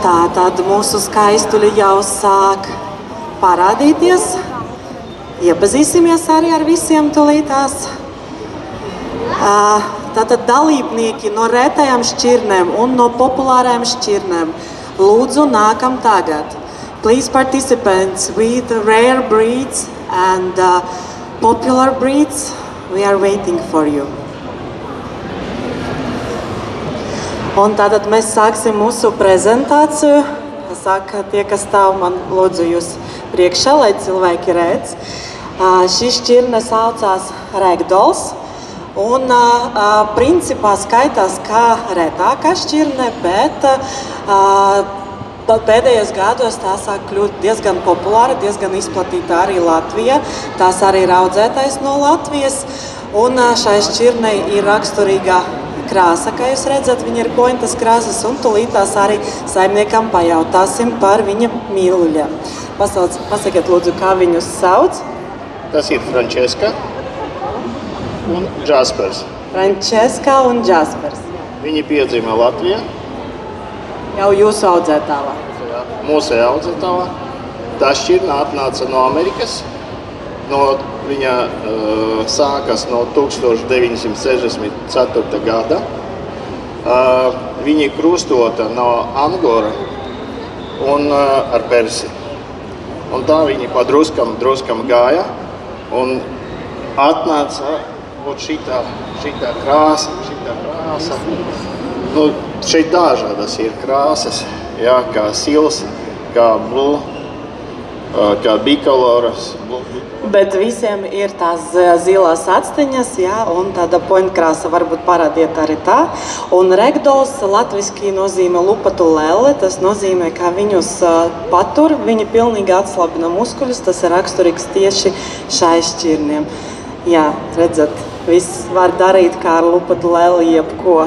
Tātad mūsu skaistuļi jau sāk parādīties. Iepazīsimies arī ar visiem tulītās. Tātad dalībnieki no rētajām šķirnēm un no populārajām šķirnēm lūdzu nākam tagad. Please participants with rare breeds and popular breeds, we are waiting for you. Un tātad mēs sāksim mūsu prezentāciju. Saka tie, kas stāv man lūdzu jūs priekšā, lai cilvēki redz. Šī šķirne saucās Ragdolls. Un principā skaitās kā retākā šķirne, bet pēdējos gados tā sāk kļūt diezgan populāra, diezgan izplatīta arī Latvijā. Tās arī ir audzētais no Latvijas. Un šai šķirnei ir raksturīga krāsa, kā jūs redzat, viņa ir pointas krāsas, un tulītās arī saimniekam pajautāsim par viņa mīluļiem. Pasakiet lūdzu, kā viņus sauc? Tas ir Frančeska un Jaspers. Frančeska un Jaspers. Viņi piedzima Latvijā. Jau jūsu audzētāvā? Jā, mūsu audzētāvā. Tā šķirne atnāca no Amerikas. Viņa sākas no 1964. gada. Viņa krustota no Angora un ar Persi. Un tā viņa pa druskam gāja un atnāca šitā krāsa. Šeit dažādas ir krāsas, jā, kā sils, kā blue, kā bikoloras. Bet visiem ir tās zilās atsteņas, jā, un tāda pointkrāsa varbūt parādiet arī tā. Un Ragdolls latviski nozīmē lupatu lelle, tas nozīmē, ka viņus patur, viņi pilnīgi atslabina muskuļus, tas ir raksturīgs tieši šai šķirniem. Jā, redzat, viss var darīt kā ar lupatu lelli jebko.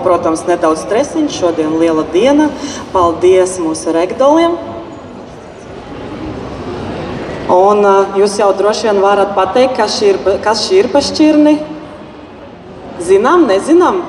Protams, nedaudz stresiņš, šodien liela diena. Paldies mūsu Ragdolliem. Un jūs jau droši vien varat pateikt, kas šī ir pa šķirni? Zinām, nezinām?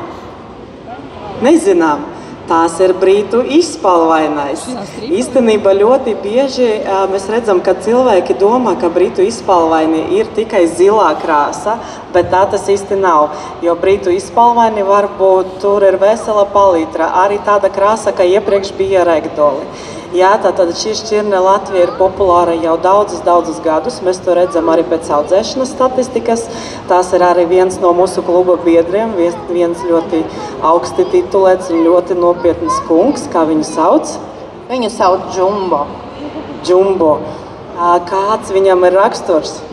Nezinām. Tās ir brītu izspalvainais. Īstenībā ļoti bieži mēs redzam, ka cilvēki domā, ka brītu izspalvaini ir tikai zilā krāsa, bet tā tas īsti nav. Jo brītu izspalvaini varbūt tur ir vesela palitra, arī tāda krāsa, ka iepriekš bija Ragdolli. Jā, tātad šī šķirne Latvija ir populāra jau daudzus gadus. Mēs to redzam arī pēc audzēšanas statistikas. Tās ir arī viens no mūsu kluba biedriem, viens ļoti augsti titulēts un ļoti nopietns kungs. Kā viņu sauc? Viņu sauc Jumbo. Jumbo. Kāds viņam ir raksturs?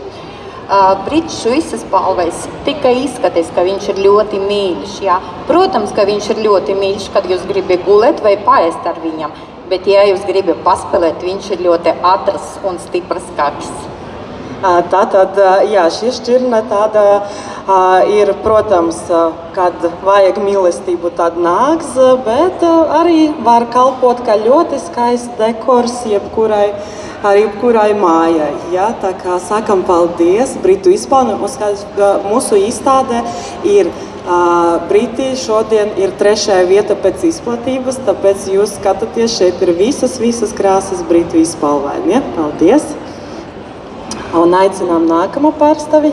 Brits šuises palvais tikai izskaties, ka viņš ir ļoti mīļš. Jā. Protams, ka viņš ir ļoti mīļš, kad jūs gribat gulēt vai paēst ar viņam. Bet, ja jūs gribat paspēlēt, viņš ir ļoti ātrs un stiprs kaķis. Tātad, jā, šī šķirne tāda ir, protams, kad vajag mīlestību, tad nāks, bet arī var kalpot kā ļoti skaists dekors jebkurai mājai. Jā, tā kā sakam paldies Britu izpalni. Mūsu izstāde ir Briti šodien ir 3. vieta pēc izplatības, tāpēc jūs skatāties, šeit ir visas krāsas Britu izpalvaini. Ja? Paldies! Un aicinām nākamo pārstāvi.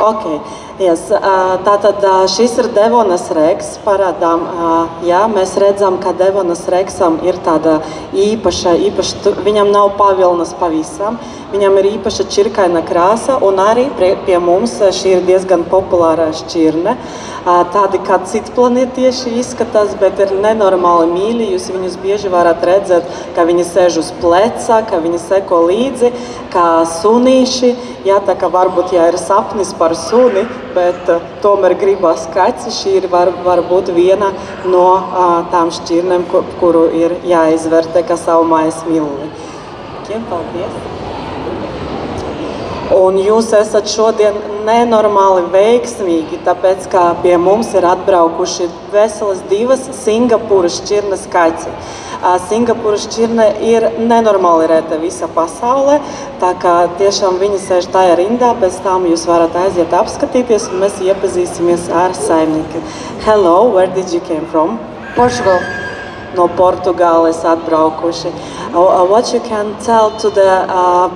Okay. Yes. Tātad šis ir Devonas Regs. Parādām, jā, mēs redzam, ka Devonas Regsam ir tāda īpaša, viņam nav pavilnas pavisam, viņam ir īpaša čirkaina krāsa, un arī pie mums šī ir diezgan populāra šķirne. Tādi kā citplanētieši izskatās, bet ir nenormāli mīļi. Jūs viņus bieži varat redzēt, ka viņi sēž uz pleca, ka viņi seko līdzi, kā sunīši. Jā, tā kā varbūt ir sapnis par suni, bet tomēr gribas kaķi. Šī ir varbūt viena no tām šķirnēm, kuru ir jāizvērtē kā savu mājas mīluli. Paldies! Un jūs esat šodien nenormāli veiksmīgi, tāpēc, ka pie mums ir atbraukuši veselas 2 Singapūras šķirnes kaķi. Singapūras šķirne ir nenormāli reta visa pasaulē, tā kā tiešām viņi sēž tajā rindā, pēc tam jūs varat aiziet apskatīties, un mēs iepazīsimies ar saimnieku. Hello, where did you came from? Portugal. No Portugāles atbraukuši. What you can tell to the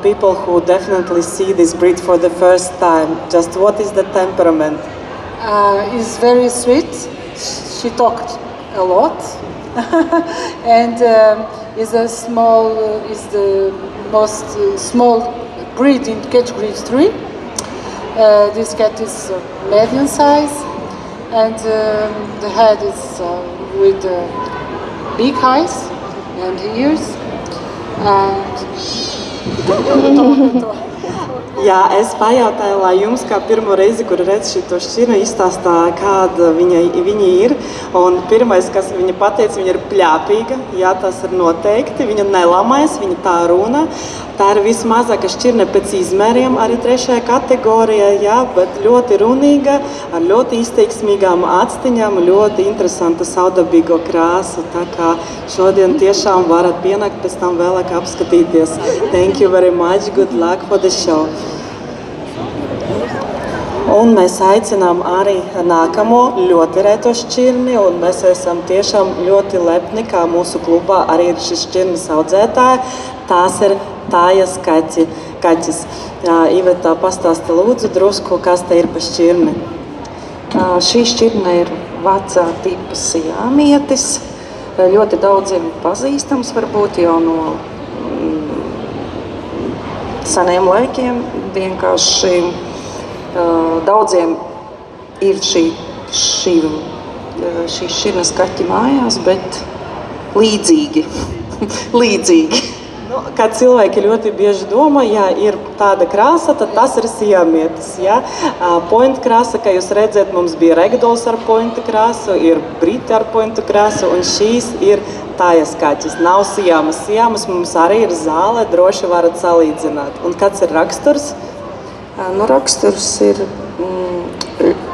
people who definitely see this breed for the first time? Just what is the temperament? Is very sweet. She talked a lot, and is the most small breed in category 3. This cat is medium size, and the head is with big eyes and ears. Jā, es pajautāju, lai jums kā pirmo reizi, kur redz šito šķirni, izstāstā, kāda viņa ir. Un pirmais, kas viņa pateica, viņa ir pļāpīga. Jā, tas ir noteikti. Viņa nelamājas, viņa tā runā. Tā ir vismazākā šķirne pēc izmēriem, arī 3. kategorijā, jā, bet ļoti runīga, ar ļoti izteiksmīgām actiņām, ļoti interesanta saudabīgo krāsu. Tā kā šodien tiešām varat pienākt, pēc tam vēlāk apskatīties. Thank you very much. Good luck for the show. Un mēs aicinām arī nākamo ļoti reto šķirni, un mēs esam tiešām ļoti lepni, kā mūsu klubā arī ir šis šķirnes audzētāji. Tās ir Tājas kaķis. Iveta, pastāsti lūdzu drusku, kas te ir pa šķirni. Šī šķirne ir vecā tipa siamietis, ļoti daudziem pazīstams varbūt jau no seniem laikiem. Vienkārši daudziem ir šī šķirnes kaķi mājās, bet līdzīgi. Kad cilvēki ļoti bieži domā, ja ir tāda krāsa, tad tas ir siamietis. Ja? Point krāsa, kā jūs redzat, mums bija ragdolls ar pointa krāsu, ir briti ar pointa krāsu, un šīs ir Tājas kaķis. Nav siamas. Siamas mums arī ir zāle, droši varat salīdzināt. Un kāds ir raksturs? Raksturs ir,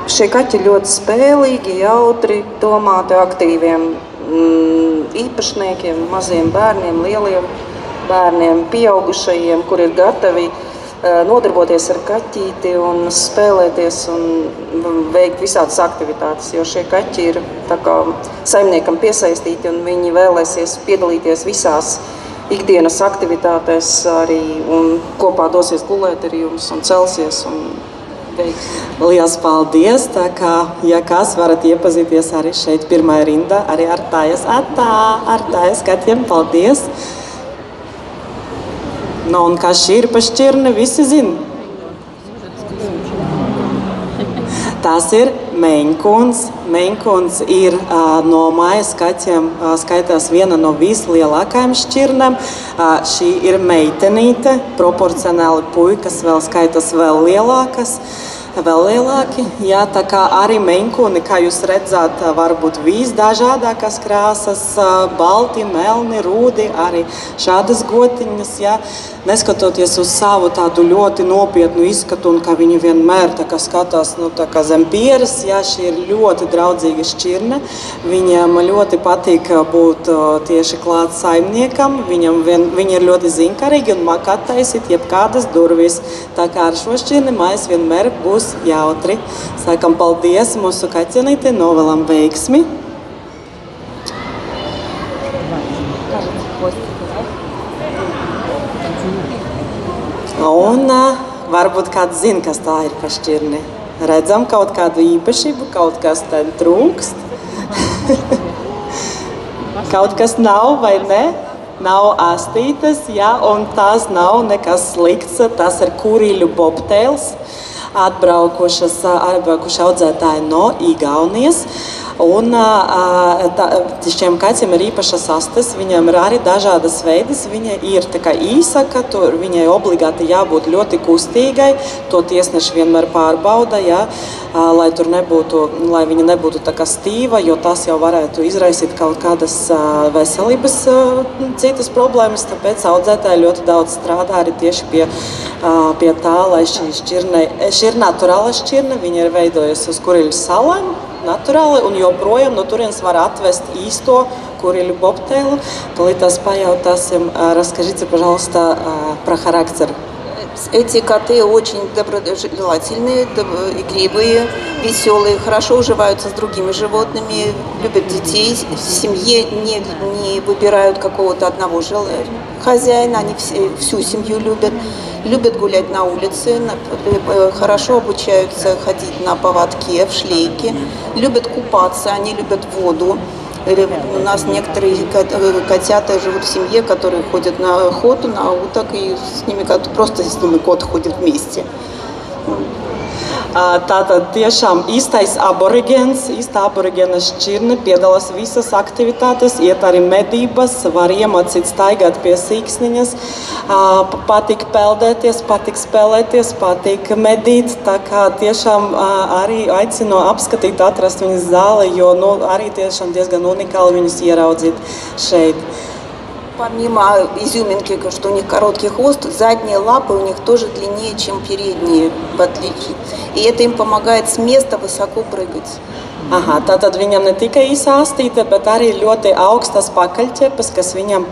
šie kaķi ļoti spēlīgi, jautri, domāti aktīviem īpašniekiem, maziem bērniem, lieliem bērniem, pieaugušajiem, kur ir gatavi nodarboties ar kaķīti un spēlēties un veikt visādas aktivitātes, jo šie kaķi ir tā kā saimniekam piesaistīti un viņi vēlēsies piedalīties visās ikdienas aktivitātēs arī un kopā dosies gulēt ar jums un celsies un veiks. Liels paldies! Tā kā, ja kas, varat iepazīties arī šeit pirmā rinda, arī ar Tājas kaķiem. Paldies! Nu, un kā šī ir pa šķirne, visi zina. Tas ir Meņkuns. Meņkuns ir no mājas kaķiem skaitās viena no vislielākajām šķirnēm. Šī ir meitenīte, proporcionāli puikas vēl skaitās vēl lielāki. Jā, tā kā arī meņkuni, kā jūs redzat, var būt visdažādākās krāsas, balti, melni, rūdi, arī šādas gotiņas, jā. Neskatoties uz savu tādu ļoti nopietnu izskatu un ka viņi vienmēr tā kā skatās tā kā zem pieres, jā, šī ir ļoti draudzīga šķirne. Viņam ļoti patīk būt tieši klāt saimniekam, viņi ir ļoti zinkarīgi un māk attaisīt jebkādas durvis. Tā kā ar šo šķirni mājas vienmēr būs jautri. Sākam paldies mūsu kaķenītei, novēlam veiksmi. Un varbūt kāds zina, kas tā ir pa šķirni. Redzam kaut kādu īpašību, kaut kas te trūkst. Kaut kas nav vai ne? Nav astītes, jā, un tās nav nekas slikts. Tas ir kurīļu bobtails, atbraukuši audzētāji no Igaunijas. Un šiem kaķiem ir īpašas astes, viņiem ir arī dažādas veidas, viņa ir tā kā īsaka, viņai obligāti jābūt ļoti kustīgai, to tiesneši vienmēr pārbauda, jā, lai viņa nebūtu tā kā stīva, jo tas jau varētu izraisīt kaut kādas veselības citas problēmas, tāpēc audzētāji ļoti daudz strādā arī tieši pie pie tā, lai šī ir naturāla šķirne, viņa ir veidojusi uz Kuriļu salām, naturāli, un joprojām no turienes var отвезти īsto Курилю бобтейлу. Толитас паяутасим, расскажите, пожалуйста, про характер. Эти коты очень доброжелательные, игривые, веселые, хорошо уживаются с другими животными, любят детей, в семье не выбирают какого-то одного хозяина, они всю семью любят гулять на улице, хорошо обучаются ходить на поводке, в шлейке, любят купаться, они любят воду. У нас некоторые котята живут в семье, которые ходят на охоту, на уток, и просто с ними кот ходит вместе. Tātad tiešām īstais aborigēns, īsta aborigēna šķirne piedalās visas aktivitātes, iet arī medības, var iemācīt staigāt pie sīksniņas, patīk peldēties, patīk spēlēties, patīk medīt, tā kā tiešām arī aicinu apskatīt, atrast viņas zāli, jo arī tiešām diezgan unikāli viņus ieraudzīt šeit. Помимо изюминки, что у них короткий хвост, задние лапы у них тоже длиннее, чем передние, в отличие. И это им помогает с места высоко прыгать. Tātad viņam ne tikai īsa astīte, bet arī ļoti augstas pakaļķepes, kas viņam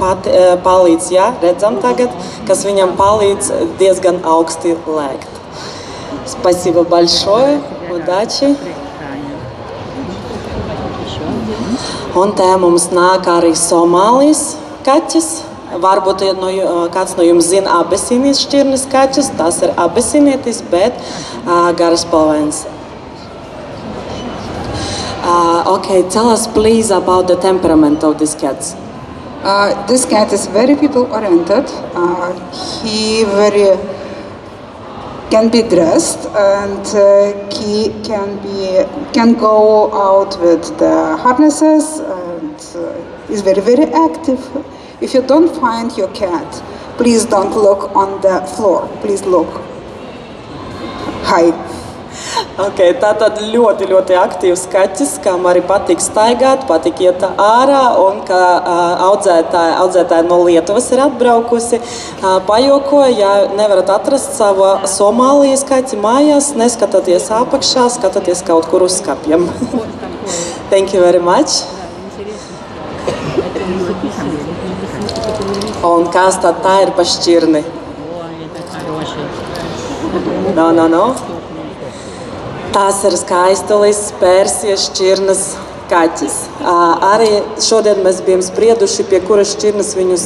palīdz, redzam tagad, kas viņam palīdz diezgan augsti lēkt. Спасибо большое, удачи. Un te mums nāk arī Somālijas kaķis. Varbūt kāds no jums zina Abesīnijas šķirnes kaķis. Tas ir abesīnietis, bet garaspalvains. Okay, tell us please about the temperament of this cat. This cat is very people-oriented. He can be dressed, and he can go out with the harnesses, and is very, very active. If you don't find your cat, please don't look on the floor. Please look high. Okay, tātad ļoti, ļoti aktīvs kaķis, kam arī patīk staigāt, patīk iet ārā, un ka audzētāja no Lietuvas ir atbraukusi, pajokoja, ja nevarat atrast savu Somālijas kaķi mājās, neskatoties apakšā, skatoties kaut kur uz skapjem. Thank you very much. Un kas tad tā ir pa šķirni? No. Tās ir skaistulis Persijas šķirnes kaķis. Arī šodien mēs bijām sprieduši, pie kuras šķirnes viņus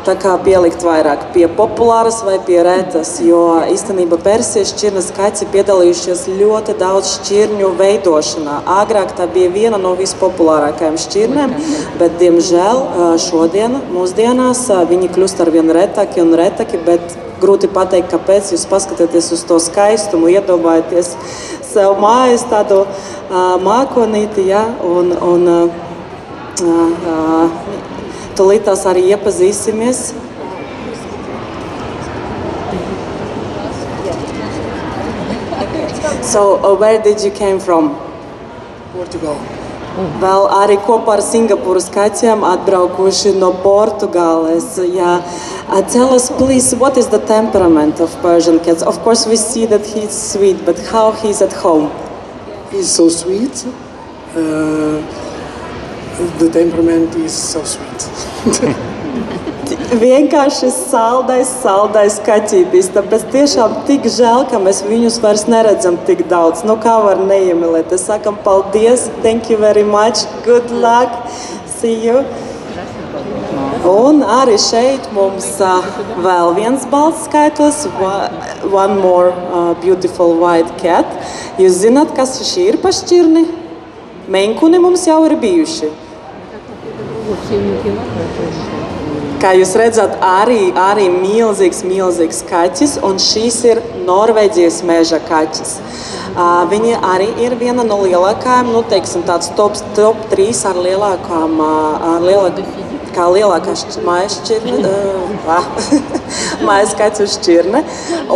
tā kā pielikt vairāk, pie populāras vai pie retas, jo īstenībā Persijas šķirnes kaķi piedalījušies ļoti daudz šķirņu veidošanā. Agrāk tā bija viena no vispopulārākajām šķirnēm, bet, diemžēl, šodien, mūsdienās, viņi kļūst arvien retaki un retaki, bet grūti pateikt, kāpēc. Jūs paskatieties uz to skaistumu, iedomājaties sev mājas tādu mākonīti, un tūlīt tās arī iepazīsimies. So, where did you came from? Portugal. Vēl arī kopā ar Singapūras kaķiem atbraukuši no Portugāles. Tell us, please, what is the temperament of Persian cats? Of course, we see that he's sweet, but how he's at home? He's so sweet. The temperament is so sweet. Vienkārši saldais kaķītis, tāpēc tiešām tik žēl, ka mēs viņus vairs neredzam tik daudz. Kā var neiemīlēt? Es sakam paldies, thank you very much, good luck, see you. Un arī šeit mums vēl viens balts skaitlis, one more beautiful white cat. Jūs zināt, kas šī ir pa šķirni? Menkuni mums jau ir bijuši. Kā jūs redzat, arī milzīgs kaķis, un šīs ir Norvēģijas meža kaķis. Viņi arī ir viena no lielākajām, teiksim tāds top 3 ar lielākām, kā lielākā mājas šķirne, mājas kaķu šķirne,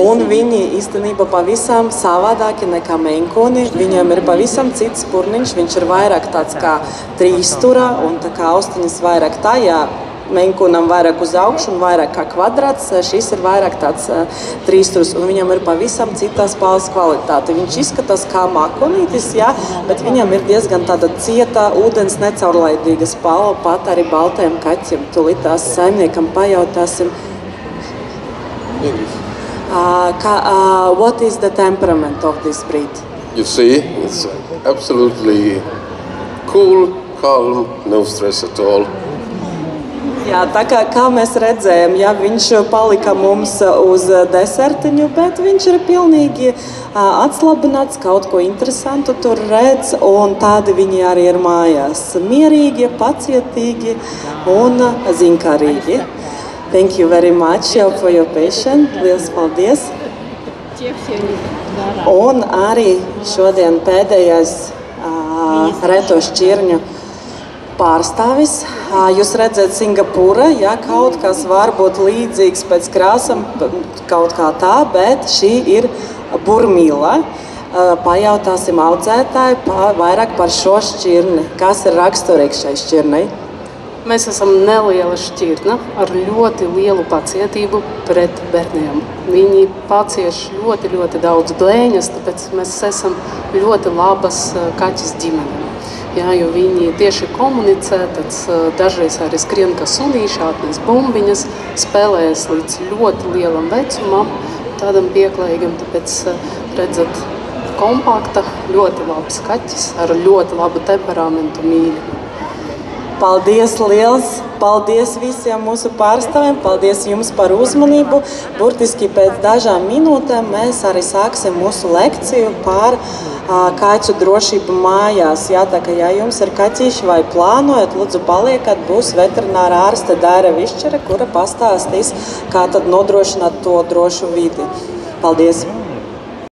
un viņi īstenībā pavisam savādāki nekā menkuni. Viņiem ir pavisam cits spurniņš, viņš ir vairāk tāds kā trīsturā, un tā kā austiņas vairāk tajā. Meinkunam vairāk uz augšu un vairāk kā kvadrāts. Šis ir vairāk tāds trīsstūris, un viņam ir pavisam cita spalvas kvalitāte. Viņš izskatās kā makonītis, jā, bet viņam ir diezgan tāda cieta, ūdens necaurlaidīga spalva, pat arī baltajam kaķim. Tūlīt tās saimniekam pajautāsim. What is the temperament of this breed? You see, it's absolutely cool, calm, no stress at all. Jā, tā kā mēs redzējām, ja, viņš palika mums uz desertiņu, bet viņš ir pilnīgi atslabināts, kaut ko interesantu tur redz, un tādi viņi arī ir mājās. Mierīgi, pacietīgi un zinkārīgi. Thank you very much for your patience. Liels paldies! Un arī šodien pēdējais reto šķirņu pārstāvis. Jūs redzat Singapūra, ja kaut kas var būt līdzīgs pēc krāsam, kaut kā tā, bet šī ir burmīla. Pajautāsim audzētāju vairāk par šo šķirni. Kas ir raksturīgs šai šķirnei? Mēs esam neliela šķirne ar ļoti lielu pacietību pret bērniem. Viņi pacieš ļoti, ļoti daudz blēņas, tāpēc mēs esam ļoti labas kaķis ģimene. Jā, jo viņi tieši komunicē, tad dažreiz arī skrien kā sunīši, atnes bumbiņas, spēlējas līdz ļoti lielam vecumam, tādam pieklājīgam, tāpēc redzat kompakta, ļoti labs kaķis ar ļoti labu temperamentu mīļu. Paldies liels! Paldies visiem mūsu pārstāvjiem! Paldies jums par uzmanību! Burtiski pēc dažām minūtēm mēs arī sāksim mūsu lekciju par kaķu drošību mājās. Jā, tā kā ja jums ir kaķīši vai plānojat, lūdzu paliekat, būs veterinārā ārste Daira Višķere, kura pastāstīs, kā tad nodrošināt to drošu vidi. Paldies!